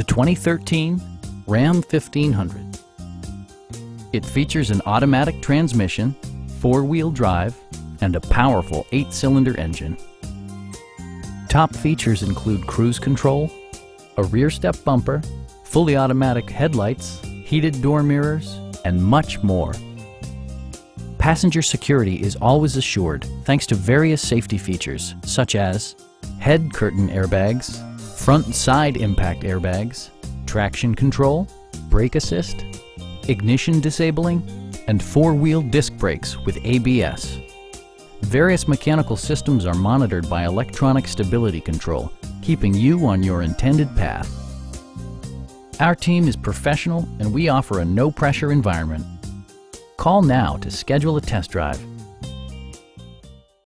the 2013 Ram 1500. It features an automatic transmission, four-wheel drive, and a powerful 8-cylinder engine. Top features include cruise control, a rear step bumper, fully automatic headlights, heated door mirrors, and much more. Passenger security is always assured thanks to various safety features such as head curtain airbags, front and side impact airbags, traction control, brake assist, ignition disabling, and four-wheel disc brakes with ABS. Various mechanical systems are monitored by electronic stability control, keeping you on your intended path. Our team is professional and we offer a no-pressure environment. Call now to schedule a test drive.